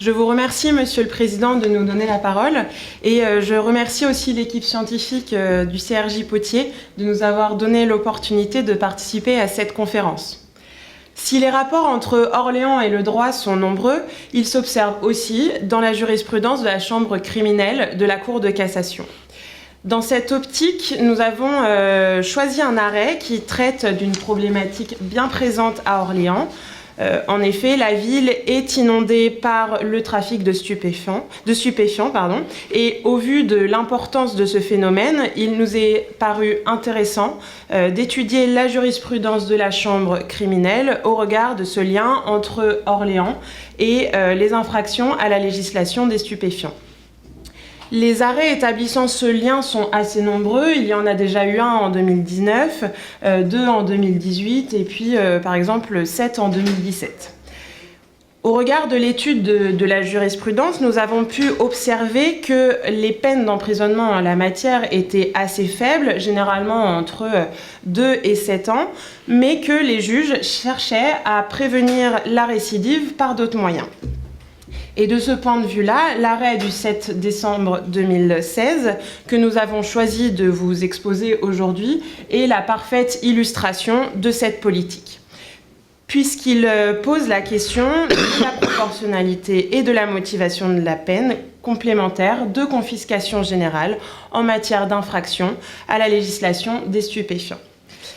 Je vous remercie, Monsieur le Président, de nous donner la parole et je remercie aussi l'équipe scientifique du CRJ Potier de nous avoir donné l'opportunité de participer à cette conférence. Si les rapports entre Orléans et le droit sont nombreux, ils s'observent aussi dans la jurisprudence de la chambre criminelle de la Cour de cassation. Dans cette optique, nous avons choisi un arrêt qui traite d'une problématique bien présente à Orléans. En effet, la ville est inondée par le trafic de stupéfiants, et au vu de l'importance de ce phénomène, il nous est paru intéressant d'étudier la jurisprudence de la chambre criminelle au regard de ce lien entre Orléans et les infractions à la législation des stupéfiants. Les arrêts établissant ce lien sont assez nombreux. Il y en a déjà eu un en 2019, deux en 2018 et puis par exemple 7 en 2017. Au regard de l'étude de la jurisprudence, nous avons pu observer que les peines d'emprisonnement en la matière étaient assez faibles, généralement entre 2 et 7 ans, mais que les juges cherchaient à prévenir la récidive par d'autres moyens. Et de ce point de vue-là, l'arrêt du 7 décembre 2016 que nous avons choisi de vous exposer aujourd'hui est la parfaite illustration de cette politique, puisqu'il pose la question de la proportionnalité et de la motivation de la peine complémentaire de confiscation générale en matière d'infraction à la législation des stupéfiants.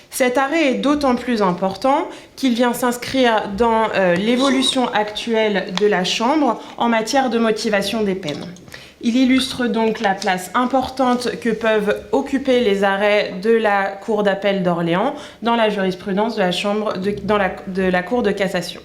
Cet arrêt est d'autant plus important qu'il vient s'inscrire dans l'évolution actuelle de la Chambre en matière de motivation des peines. Il illustre donc la place importante que peuvent occuper les arrêts de la Cour d'appel d'Orléans dans la jurisprudence de la Chambre de la Cour de cassation.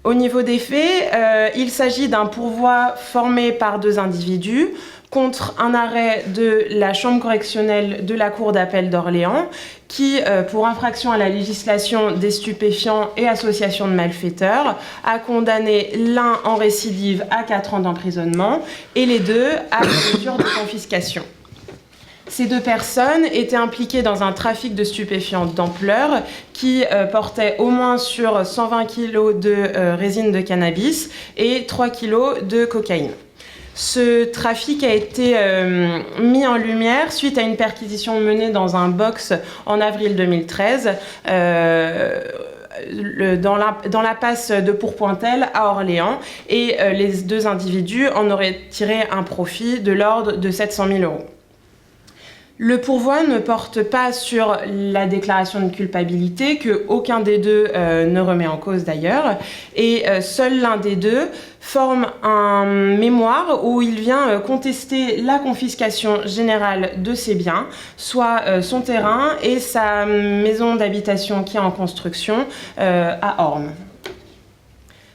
Au niveau des faits, il s'agit d'un pourvoi formé par deux individus contre un arrêt de la Chambre correctionnelle de la Cour d'appel d'Orléans qui, pour infraction à la législation des stupéfiants et association de malfaiteurs, a condamné l'un en récidive à 4 ans d'emprisonnement et les deux à une mesure de confiscation. Ces deux personnes étaient impliquées dans un trafic de stupéfiants d'ampleur qui portait au moins sur 120 kg de résine de cannabis et 3 kg de cocaïne. Ce trafic a été mis en lumière suite à une perquisition menée dans un box en avril 2013 dans la passe de Pourpointel à Orléans et les deux individus en auraient tiré un profit de l'ordre de 700 000 €. Le pourvoi ne porte pas sur la déclaration de culpabilité, que aucun des deux ne remet en cause d'ailleurs, et seul l'un des deux forme un mémoire où il vient contester la confiscation générale de ses biens, soit son terrain et sa maison d'habitation qui est en construction à Orme.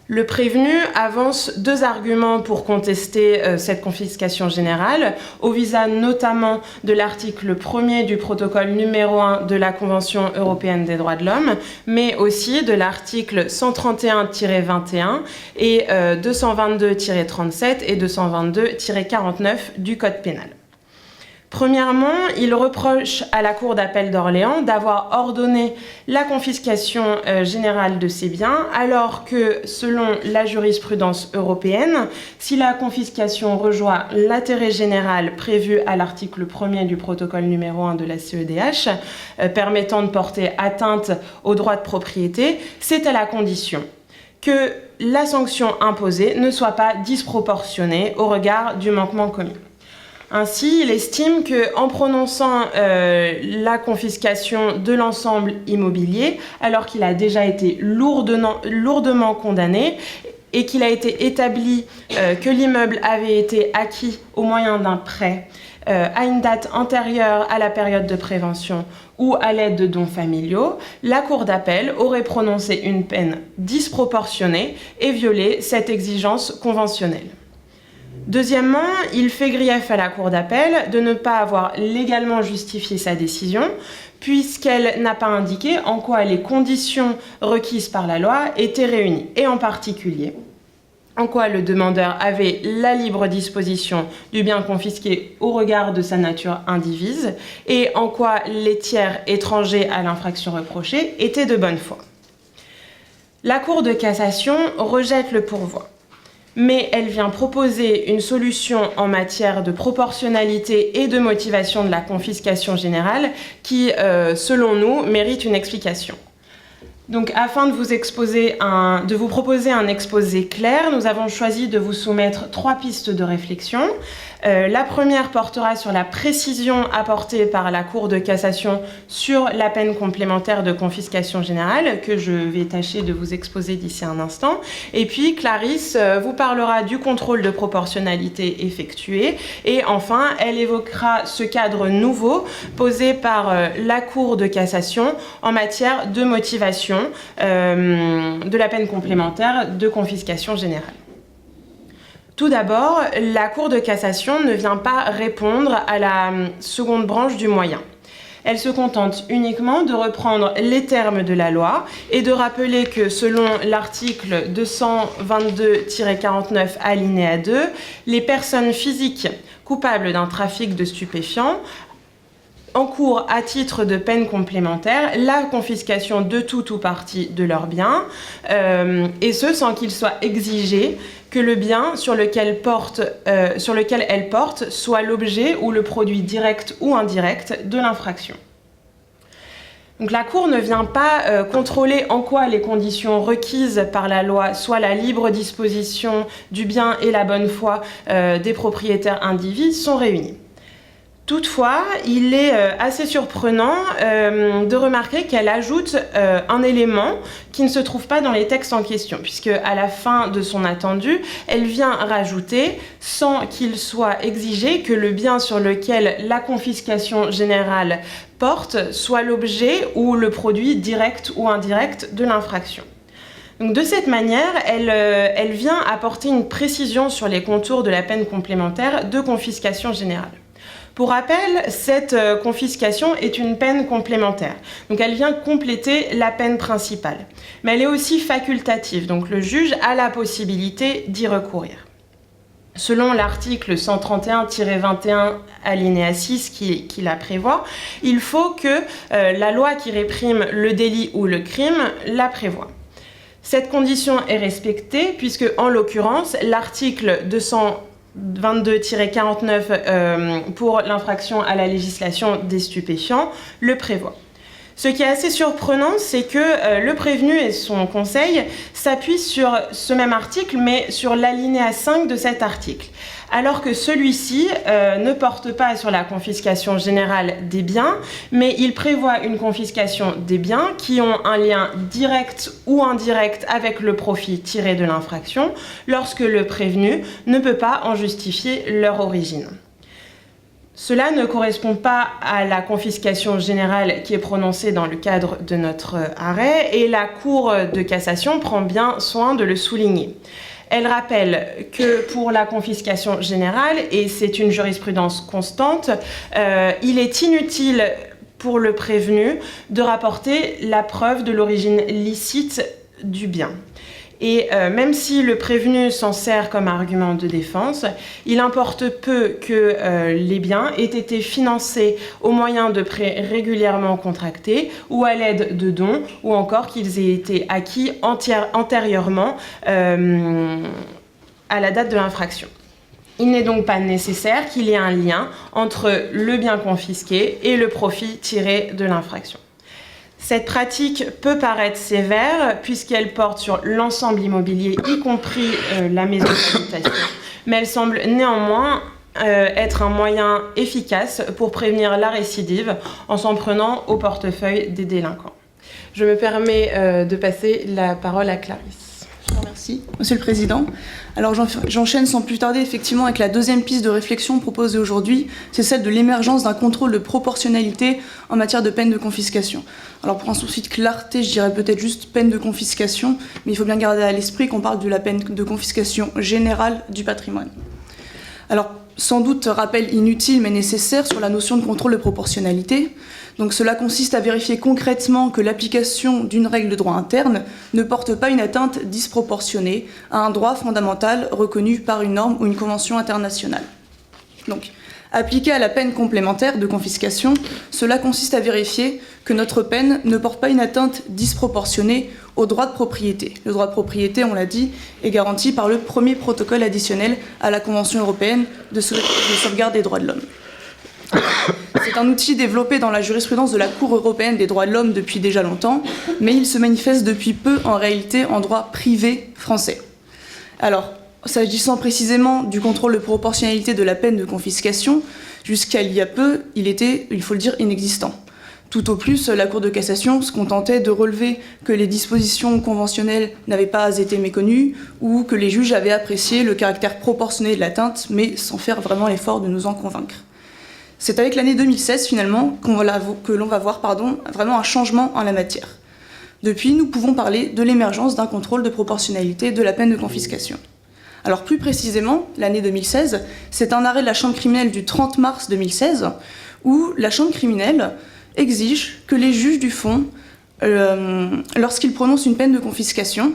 Le prévenu avance deux arguments pour contester cette confiscation générale, au visa notamment de l'article 1er du protocole numéro 1 de la Convention européenne des droits de l'homme, mais aussi de l'article 131-21 et 222-37 et 222-49 du Code pénal. Premièrement, il reproche à la Cour d'appel d'Orléans d'avoir ordonné la confiscation générale de ses biens, alors que, selon la jurisprudence européenne, si la confiscation rejoint l'intérêt général prévu à l'article 1er du protocole numéro 1 de la CEDH, permettant de porter atteinte au droit de propriété, c'est à la condition que la sanction imposée ne soit pas disproportionnée au regard du manquement commis. Ainsi, il estime qu'en prononçant la confiscation de l'ensemble immobilier, alors qu'il a déjà été lourdement condamné et qu'il a été établi que l'immeuble avait été acquis au moyen d'un prêt à une date antérieure à la période de prévention ou à l'aide de dons familiaux, la Cour d'appel aurait prononcé une peine disproportionnée et violé cette exigence conventionnelle. Deuxièmement, il fait grief à la Cour d'appel de ne pas avoir légalement justifié sa décision, puisqu'elle n'a pas indiqué en quoi les conditions requises par la loi étaient réunies, et en particulier en quoi le demandeur avait la libre disposition du bien confisqué au regard de sa nature indivise, et en quoi les tiers étrangers à l'infraction reprochée étaient de bonne foi. La Cour de cassation rejette le pourvoi. mais elle vient proposer une solution en matière de proportionnalité et de motivation de la confiscation générale qui, selon nous, mérite une explication. Donc, afin de vous proposer un exposé clair, nous avons choisi de vous soumettre 3 pistes de réflexion. La première portera sur la précision apportée par la Cour de cassation sur la peine complémentaire de confiscation générale, que je vais tâcher de vous exposer d'ici un instant. Et puis, Clarisse vous parlera du contrôle de proportionnalité effectué. Et enfin, elle évoquera ce cadre nouveau posé par la Cour de cassation en matière de motivation de la peine complémentaire de confiscation générale. Tout d'abord, la Cour de cassation ne vient pas répondre à la seconde branche du moyen. Elle se contente uniquement de reprendre les termes de la loi et de rappeler que selon l'article 222-49 alinéa 2, les personnes physiques coupables d'un trafic de stupéfiants encourent à titre de peine complémentaire la confiscation de tout ou partie de leurs biens, et ce sans qu'il soit exigé que le bien sur lequel elles portent soit l'objet ou le produit direct ou indirect de l'infraction. Donc la Cour ne vient pas contrôler en quoi les conditions requises par la loi, soit la libre disposition du bien et la bonne foi des propriétaires indivis, sont réunies. Toutefois, il est assez surprenant de remarquer qu'elle ajoute un élément qui ne se trouve pas dans les textes en question, puisque à la fin de son attendu, elle vient rajouter, sans qu'il soit exigé, que le bien sur lequel la confiscation générale porte soit l'objet ou le produit direct ou indirect de l'infraction. Donc de cette manière, elle vient apporter une précision sur les contours de la peine complémentaire de confiscation générale. Pour rappel, cette confiscation est une peine complémentaire. Donc elle vient compléter la peine principale. Mais elle est aussi facultative, donc le juge a la possibilité d'y recourir. Selon l'article 131-21 alinéa 6 qui la prévoit, il faut que la loi qui réprime le délit ou le crime la prévoie. Cette condition est respectée puisque, en l'occurrence, l'article 222-49 pour l'infraction à la législation des stupéfiants le prévoit. Ce qui est assez surprenant, c'est que le prévenu et son conseil s'appuient sur ce même article, mais sur l'alinéa 5 de cet article, alors que celui-ci ne porte pas sur la confiscation générale des biens, mais il prévoit une confiscation des biens qui ont un lien direct ou indirect avec le profit tiré de l'infraction, lorsque le prévenu ne peut pas en justifier leur origine. Cela ne correspond pas à la confiscation générale qui est prononcée dans le cadre de notre arrêt, et la Cour de cassation prend bien soin de le souligner. Elle rappelle que pour la confiscation générale, et c'est une jurisprudence constante, il est inutile pour le prévenu de rapporter la preuve de l'origine licite du bien. Et même si le prévenu s'en sert comme argument de défense, il importe peu que les biens aient été financés au moyen de prêts régulièrement contractés ou à l'aide de dons, ou encore qu'ils aient été acquis antérieurement à la date de l'infraction. Il n'est donc pas nécessaire qu'il y ait un lien entre le bien confisqué et le profit tiré de l'infraction. Cette pratique peut paraître sévère puisqu'elle porte sur l'ensemble immobilier, y compris la maison d'habitation, mais elle semble néanmoins être un moyen efficace pour prévenir la récidive en s'en prenant au portefeuille des délinquants. Je me permets de passer la parole à Clarisse. Je vous remercie, Monsieur le Président. Alors j'enchaîne sans plus tarder effectivement avec la deuxième piste de réflexion proposée aujourd'hui, c'est celle de l'émergence d'un contrôle de proportionnalité en matière de peine de confiscation. Alors pour un souci de clarté, je dirais peut-être juste peine de confiscation, mais il faut bien garder à l'esprit qu'on parle de la peine de confiscation générale du patrimoine. Alors sans doute rappel inutile mais nécessaire sur la notion de contrôle de proportionnalité. Donc cela consiste à vérifier concrètement que l'application d'une règle de droit interne ne porte pas une atteinte disproportionnée à un droit fondamental reconnu par une norme ou une convention internationale. Donc, Appliquée à la peine complémentaire de confiscation, cela consiste à vérifier que notre peine ne porte pas une atteinte disproportionnée au droit de propriété. Le droit de propriété, on l'a dit, est garanti par le premier protocole additionnel à la Convention européenne de sauvegarde des droits de l'homme. C'est un outil développé dans la jurisprudence de la Cour européenne des droits de l'homme depuis déjà longtemps, mais il se manifeste depuis peu en réalité en droit privé français. Alors, s'agissant précisément du contrôle de proportionnalité de la peine de confiscation, jusqu'à il y a peu, il était, il faut le dire, inexistant. Tout au plus, la Cour de cassation se contentait de relever que les dispositions conventionnelles n'avaient pas été méconnues ou que les juges avaient apprécié le caractère proportionné de l'atteinte, mais sans faire vraiment l'effort de nous en convaincre. C'est avec l'année 2016, finalement, que l'on va voir vraiment un changement en la matière. Depuis, nous pouvons parler de l'émergence d'un contrôle de proportionnalité de la peine de confiscation. Alors plus précisément, l'année 2016, c'est un arrêt de la Chambre criminelle du 30 mars 2016 où la Chambre criminelle exige que les juges du fond, lorsqu'ils prononcent une peine de confiscation,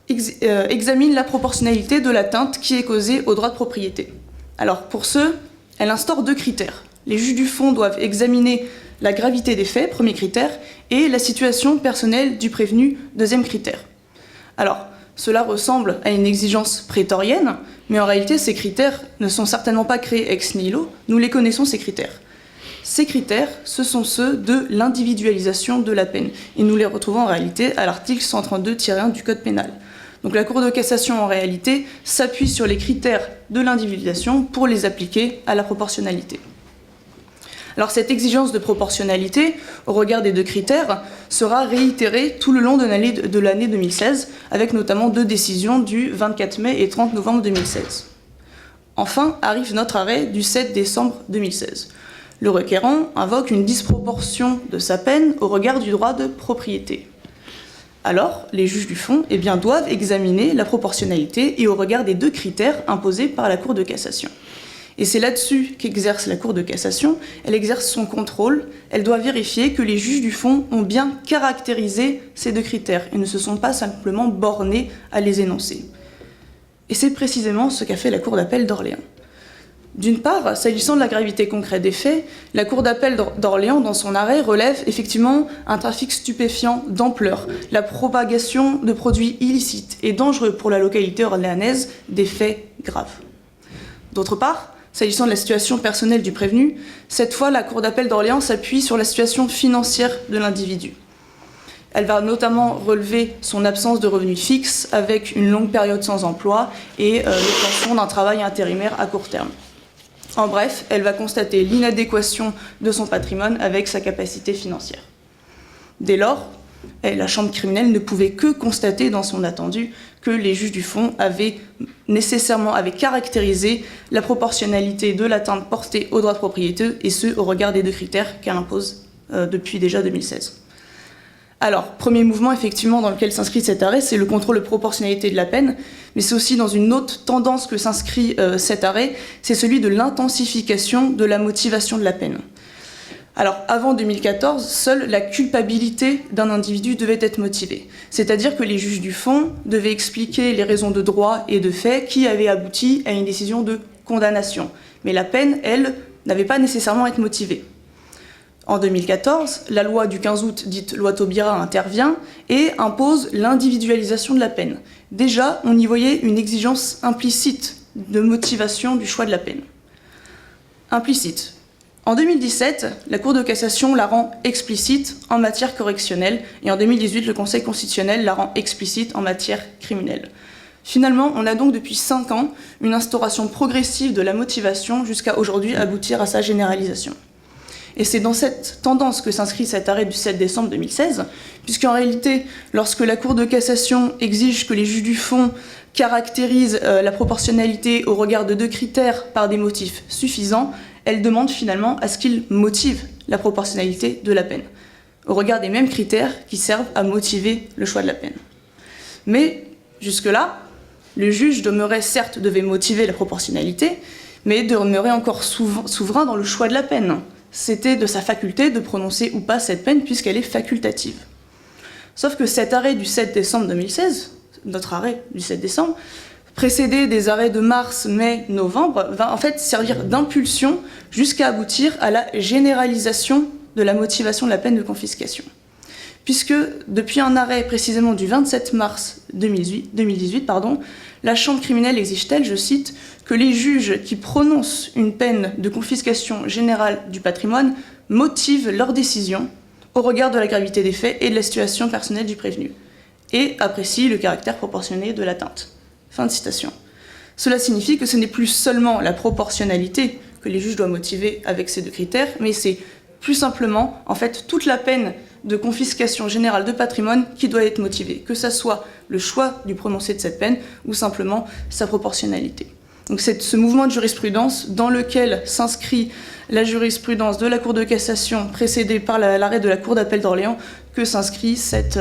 examinent la proportionnalité de l'atteinte qui est causée au droit de propriété. Alors pour ce, elle instaure 2 critères. Les juges du fond doivent examiner la gravité des faits, premier critère, et la situation personnelle du prévenu, deuxième critère. Alors, cela ressemble à une exigence prétorienne, mais en réalité, ces critères ne sont certainement pas créés ex nihilo, nous les connaissons, ces critères. Ces critères, ce sont ceux de l'individualisation de la peine, et nous les retrouvons en réalité à l'article 132-1 du Code pénal. Donc la Cour de cassation, en réalité, s'appuie sur les critères de l'individualisation pour les appliquer à la proportionnalité. Alors cette exigence de proportionnalité, au regard des 2 critères, sera réitérée tout le long de l'année 2016, avec notamment 2 décisions du 24 mai et 30 novembre 2016. Enfin, arrive notre arrêt du 7 décembre 2016. Le requérant invoque une disproportion de sa peine au regard du droit de propriété. Alors, les juges du fond doivent examiner la proportionnalité et au regard des 2 critères imposés par la Cour de cassation. Et c'est là-dessus qu'exerce la Cour de cassation. Elle exerce son contrôle. Elle doit vérifier que les juges du fond ont bien caractérisé ces 2 critères et ne se sont pas simplement bornés à les énoncer. Et c'est précisément ce qu'a fait la Cour d'appel d'Orléans. D'une part, s'agissant de la gravité concrète des faits, la Cour d'appel d'Orléans, dans son arrêt, relève effectivement un trafic stupéfiant d'ampleur, la propagation de produits illicites et dangereux pour la localité orléanaise, des faits graves. D'autre part, s'agissant de la situation personnelle du prévenu, cette fois, la Cour d'appel d'Orléans s'appuie sur la situation financière de l'individu. Elle va notamment relever son absence de revenus fixes avec une longue période sans emploi et l'obtention d'un travail intérimaire à court terme. En bref, elle va constater l'inadéquation de son patrimoine avec sa capacité financière. Dès lors, la Chambre criminelle ne pouvait que constater dans son attendu que les juges du fond avaient caractérisé la proportionnalité de l'atteinte portée au droit de propriété, et ce, au regard des 2 critères qu'elle impose depuis déjà 2016. Alors, premier mouvement effectivement dans lequel s'inscrit cet arrêt, c'est le contrôle de proportionnalité de la peine, mais c'est aussi dans une autre tendance que s'inscrit cet arrêt, c'est celui de l'intensification de la motivation de la peine. Alors, avant 2014, seule la culpabilité d'un individu devait être motivée. C'est-à-dire que les juges du fond devaient expliquer les raisons de droit et de fait qui avaient abouti à une décision de condamnation. Mais la peine, elle, n'avait pas nécessairement à être motivée. En 2014, la loi du 15 août, dite loi Taubira, intervient et impose l'individualisation de la peine. Déjà, on y voyait une exigence implicite de motivation du choix de la peine. Implicite. En 2017, la Cour de cassation la rend explicite en matière correctionnelle et en 2018, le Conseil constitutionnel la rend explicite en matière criminelle. Finalement, on a donc depuis 5 ans une instauration progressive de la motivation jusqu'à aujourd'hui aboutir à sa généralisation. Et c'est dans cette tendance que s'inscrit cet arrêt du 7 décembre 2016, puisqu'en réalité, lorsque la Cour de cassation exige que les juges du fond caractérisent la proportionnalité au regard de 2 critères par des motifs suffisants, elle demande finalement à ce qu'ils motivent la proportionnalité de la peine, au regard des mêmes critères qui servent à motiver le choix de la peine. Mais jusque-là, le juge devait motiver la proportionnalité, mais demeurait encore souverain dans le choix de la peine. C'était de sa faculté de prononcer ou pas cette peine puisqu'elle est facultative. Sauf que cet arrêt du 7 décembre 2016, notre arrêt du 7 décembre, précédé des arrêts de mars, mai, novembre, va en fait servir d'impulsion jusqu'à aboutir à la généralisation de la motivation de la peine de confiscation. Puisque depuis un arrêt précisément du 27 mars 2018, la Chambre criminelle exige-t-elle, je cite, que les juges qui prononcent une peine de confiscation générale du patrimoine motivent leur décision au regard de la gravité des faits et de la situation personnelle du prévenu, et apprécient le caractère proportionné de l'atteinte. Fin de citation. Cela signifie que ce n'est plus seulement la proportionnalité que les juges doivent motiver avec ces deux critères, mais c'est plus simplement, en fait, toute la peine de confiscation générale de patrimoine qui doit être motivée, que ce soit le choix du prononcé de cette peine ou simplement sa proportionnalité. Donc c'est ce mouvement de jurisprudence dans lequel s'inscrit la jurisprudence de la Cour de cassation précédée par l'arrêt de la Cour d'appel d'Orléans que s'inscrit cette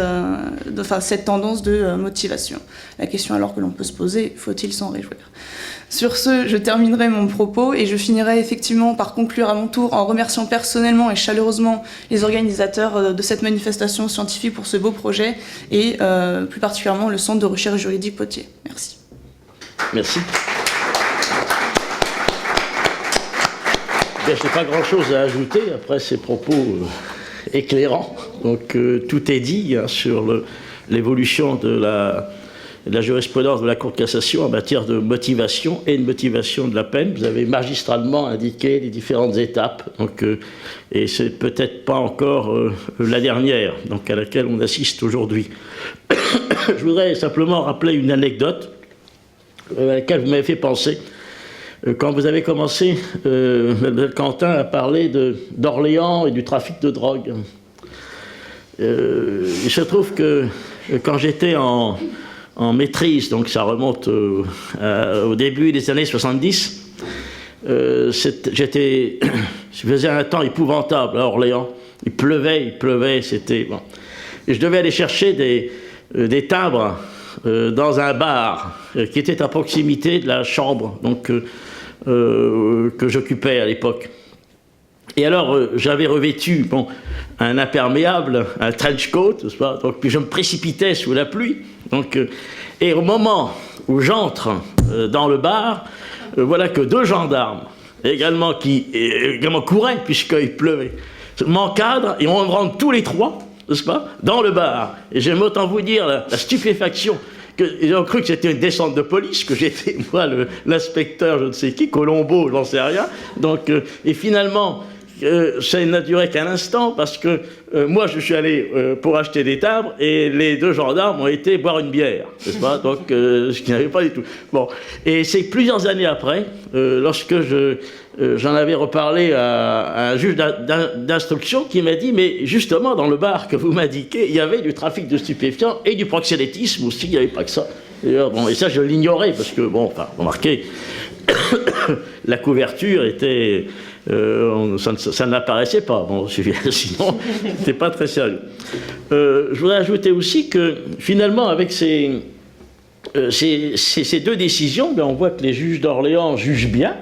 tendance de motivation. La question alors que l'on peut se poser, faut-il s'en réjouir ? Sur ce, je terminerai mon propos et je finirai effectivement par conclure à mon tour en remerciant personnellement et chaleureusement les organisateurs de cette manifestation scientifique pour ce beau projet et plus particulièrement le Centre de recherche juridique Potier. Merci. Merci. Je n'ai pas grand-chose à ajouter après ces propos éclairants. Donc tout est dit sur l'évolution de la jurisprudence de la Cour de cassation en matière de motivation et de motivation de la peine. Vous avez magistralement indiqué les différentes étapes, donc, et c'est peut-être pas encore la dernière, donc à laquelle on assiste aujourd'hui. Je voudrais simplement rappeler une anecdote à laquelle vous m'avez fait penser. Quand vous avez commencé, Mme Quentin, à parler d'Orléans et du trafic de drogue, il se trouve que quand j'étais en maîtrise, donc ça remonte au début des années 70, je faisais un temps épouvantable à Orléans. Il pleuvait, c'était... Bon. Et je devais aller chercher des timbres dans un bar qui était à proximité de la chambre donc, que j'occupais à l'époque. Et alors, j'avais revêtu un imperméable, un trench coat, n'est-ce pas ? Donc, puis je me précipitais sous la pluie. Donc, et au moment où j'entre dans le bar, voilà que deux gendarmes, également couraient, puisqu'il pleuvait, m'encadrent et on me rentre tous les trois, n'est-ce pas, dans le bar. Et j'aime autant vous dire la stupéfaction. Ils ont cru que c'était une descente de police, que j'étais, moi, l'inspecteur, je ne sais qui, Colombo, j'en sais rien. Donc, et finalement, ça n'a duré qu'un instant, parce que moi, je suis allé pour acheter des timbres, et les deux gendarmes ont été boire une bière, n'est-ce pas ? Donc, ce qui n'avait pas du tout. Bon, et c'est plusieurs années après, lorsque j'en avais reparlé à un juge d'instruction qui m'a dit, mais justement, dans le bar que vous m'indiquez, il y avait du trafic de stupéfiants et du proxénétisme aussi, il n'y avait pas que ça. Et ça, je l'ignorais, parce que, remarquez, la couverture était... ça n'apparaissait pas, sinon, c'était pas très sérieux. Je voudrais ajouter aussi que, finalement, avec ces deux décisions, on voit que les juges d'Orléans jugent bien,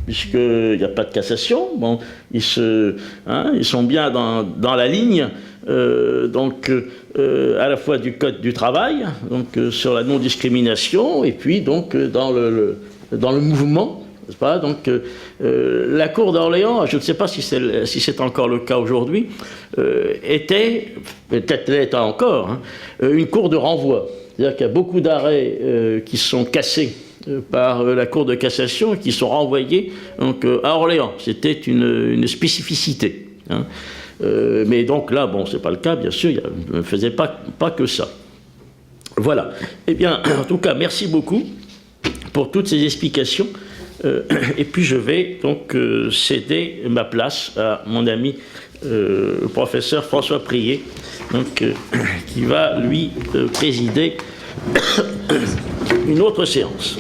puisqu'il n'y a pas de cassation. Bon, ils sont bien dans la ligne, à la fois du Code du travail, donc sur la non-discrimination, et puis donc dans le mouvement, n'est-ce pas ? Donc la Cour d'Orléans, je ne sais pas si c'est encore le cas aujourd'hui, était, peut-être l'est encore, une cour de renvoi. C'est-à-dire qu'il y a beaucoup d'arrêts qui sont cassés par la Cour de cassation et qui sont renvoyés donc, à Orléans. C'était une spécificité. Mais donc là, c'est pas le cas, bien sûr, il ne faisait pas que ça. Voilà. Eh bien, en tout cas, merci beaucoup pour toutes ces explications. Et puis je vais donc céder ma place à mon ami le professeur François Prier, donc, qui va lui présider une autre séance.